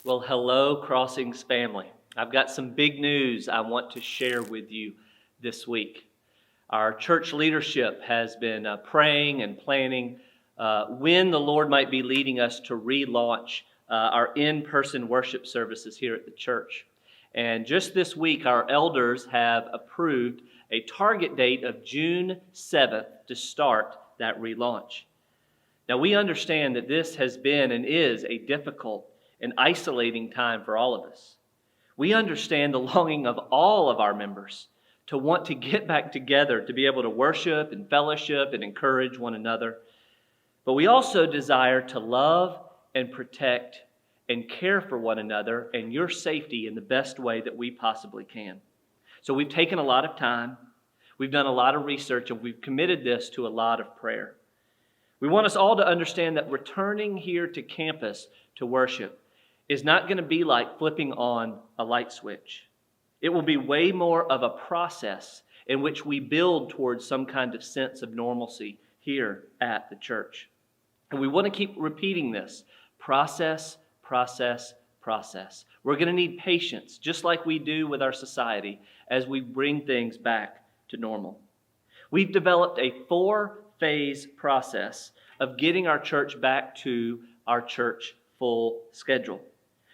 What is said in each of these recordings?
Well, hello, Crossings family. I've got some big news I want to share with you this week. Our church leadership has been praying and planning when the Lord might be leading us to relaunch our in-person worship services here at the church. And just this week, our elders have approved a target date of June 7th to start that relaunch. Now, we understand that this has been and is a difficult and isolating time for all of us. We understand the longing of all of our members to want to get back together, to be able to worship and fellowship and encourage one another. But we also desire to love and protect and care for one another and your safety in the best way that we possibly can. So we've taken a lot of time, we've done a lot of research, and we've committed this to a lot of prayer. We want us all to understand that returning here to campus to worship is not going to be like flipping on a light switch. It will be way more of a process in which we build towards some kind of sense of normalcy here at the church. And we want to keep repeating this. Process, process, process. We're going to need patience, just like we do with our society, as we bring things back to normal. We've developed a 4-phase process of getting our church back to our church full schedule.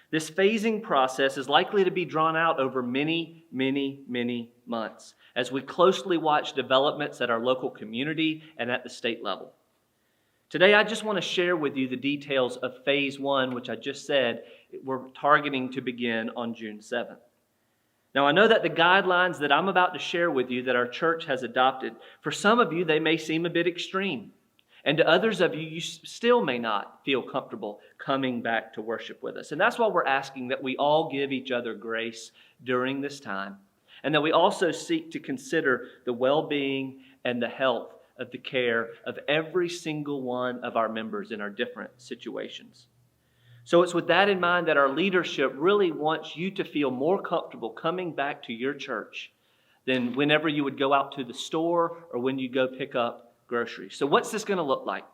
This phasing process is likely to be drawn out over many, many, many months as we closely watch developments at our local community and at the state level. Today, I just want to share with you the details of Phase 1, which I just said we're targeting to begin on June 7th. Now, I know that the guidelines that I'm about to share with you that our church has adopted, for some of you, they may seem a bit extreme. And to others of you, you still may not feel comfortable coming back to worship with us. And that's why we're asking that we all give each other grace during this time, and that we also seek to consider the well-being and the health of the care of every single one of our members in our different situations. So it's with that in mind that our leadership really wants you to feel more comfortable coming back to your church than whenever you would go out to the store or when you go pick up groceries. So what's this going to look like?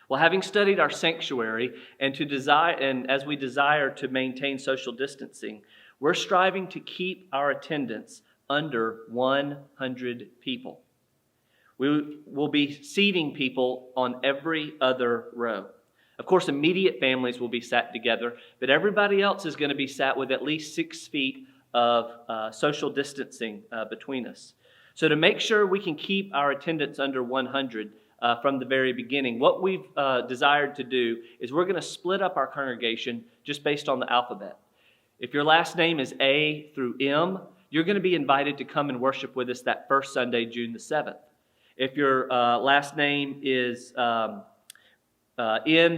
Well, having studied our sanctuary and as we desire to maintain social distancing, we're striving to keep our attendance under 100 people. We will be seating people on every other row. Of course, immediate families will be sat together, but everybody else is going to be sat with at least 6 feet of social distancing between us. So to make sure we can keep our attendance under 100 from the very beginning, what we've desired to do is we're going to split up our congregation just based on the alphabet. If your last name is A through M, you're going to be invited to come and worship with us that first Sunday, June the 7th. If your last name is N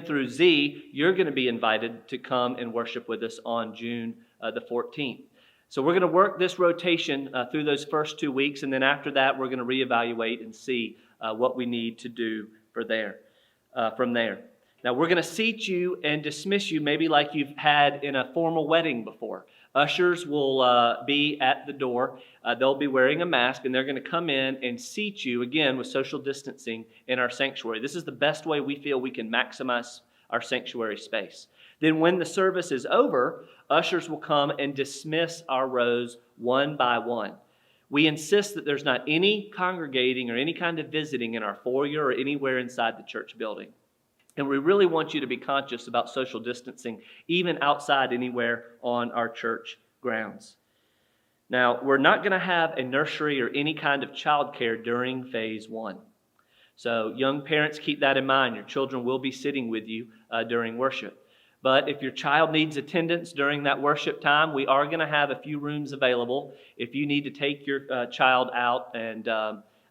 through Z, you're going to be invited to come and worship with us on June the 14th. So we're going to work this rotation through those first 2 weeks, and then after that, we're going to reevaluate and see what we need to do from there. Now, we're going to seat you and dismiss you maybe like you've had in a formal wedding before. Ushers will be at the door. They'll be wearing a mask, and they're going to come in and seat you, again, with social distancing in our sanctuary. This is the best way we feel we can maximize our sanctuary space. Then when the service is over, ushers will come and dismiss our rows one by one. We insist that there's not any congregating or any kind of visiting in our foyer or anywhere inside the church building. And we really want you to be conscious about social distancing, even outside anywhere on our church grounds. Now, we're not going to have a nursery or any kind of childcare during Phase 1. So young parents, keep that in mind. Your children will be sitting with you during worship. But if your child needs attendance during that worship time, we are going to have a few rooms available if you need to take your child out and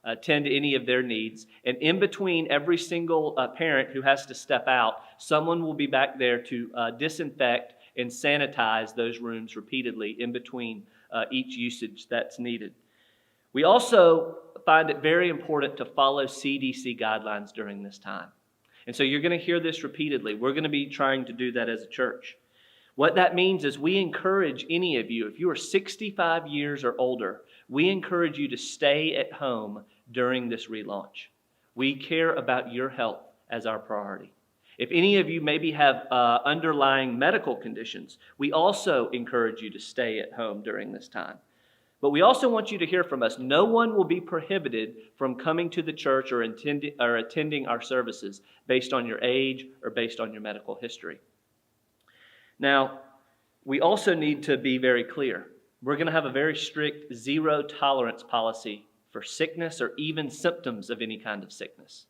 attend to any of their needs. And in between every single parent who has to step out, someone will be back there to disinfect and sanitize those rooms repeatedly in between each usage that's needed. We also find it very important to follow CDC guidelines during this time. And so you're going to hear this repeatedly. We're going to be trying to do that as a church. What that means is we encourage any of you, if you are 65 years or older, we encourage you to stay at home during this relaunch. We care about your health as our priority. If any of you maybe have underlying medical conditions, we also encourage you to stay at home during this time. But we also want you to hear from us. No one will be prohibited from coming to the church or attending our services based on your age or based on your medical history. Now, we also need to be very clear. We're going to have a very strict zero tolerance policy for sickness or even symptoms of any kind of sickness.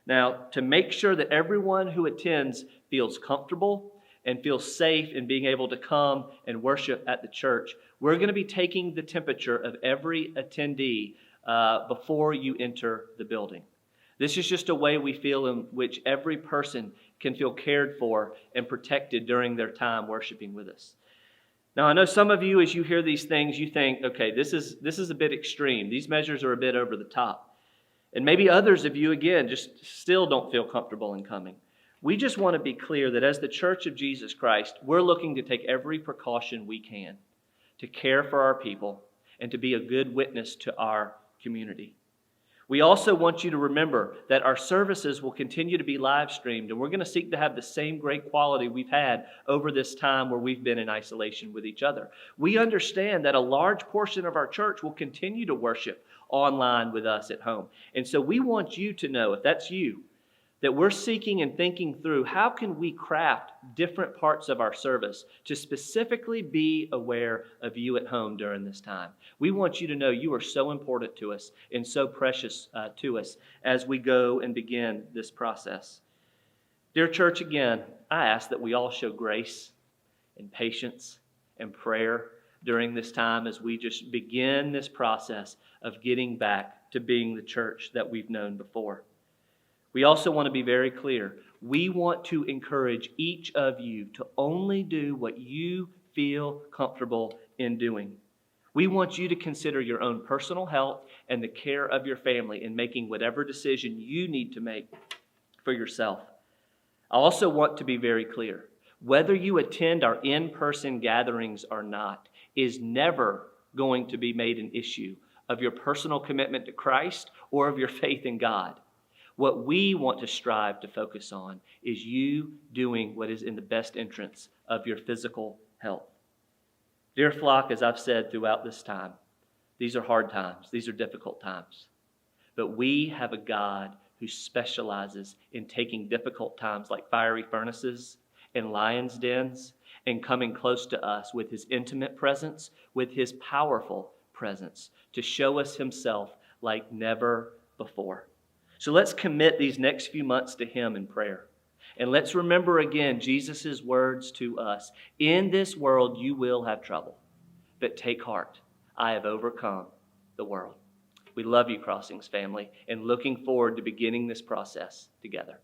Now, to make sure that everyone who attends feels comfortable and feels safe in being able to come and worship at the church, we're going to be taking the temperature of every attendee before you enter the building. This is just a way we feel in which every person can feel cared for and protected during their time worshiping with us. Now, I know some of you, as you hear these things, you think, okay, this is a bit extreme. These measures are a bit over the top. And maybe others of you, again, just still don't feel comfortable in coming. We just want to be clear that as the Church of Jesus Christ, we're looking to take every precaution we can to care for our people and to be a good witness to our community. We also want you to remember that our services will continue to be live streamed, and we're going to seek to have the same great quality we've had over this time where we've been in isolation with each other. We understand that a large portion of our church will continue to worship online with us at home. And so we want you to know, if that's you, that we're seeking and thinking through how can we craft different parts of our service to specifically be aware of you at home during this time. We want you to know you are so important to us and so precious to us as we go and begin this process. Dear church, again, I ask that we all show grace and patience and prayer during this time as we just begin this process of getting back to being the church that we've known before. We also want to be very clear. We want to encourage each of you to only do what you feel comfortable in doing. We want you to consider your own personal health and the care of your family in making whatever decision you need to make for yourself. I also want to be very clear. Whether you attend our in-person gatherings or not is never going to be made an issue of your personal commitment to Christ or of your faith in God. What we want to strive to focus on is you doing what is in the best interest of your physical health. Dear flock, as I've said throughout this time, these are hard times. These are difficult times. But we have a God who specializes in taking difficult times like fiery furnaces and lions' dens and coming close to us with his intimate presence, with his powerful presence to show us himself like never before. So let's commit these next few months to him in prayer. And let's remember again Jesus' words to us. In this world you will have trouble, but take heart. I have overcome the world. We love you, Crossings family, and looking forward to beginning this process together.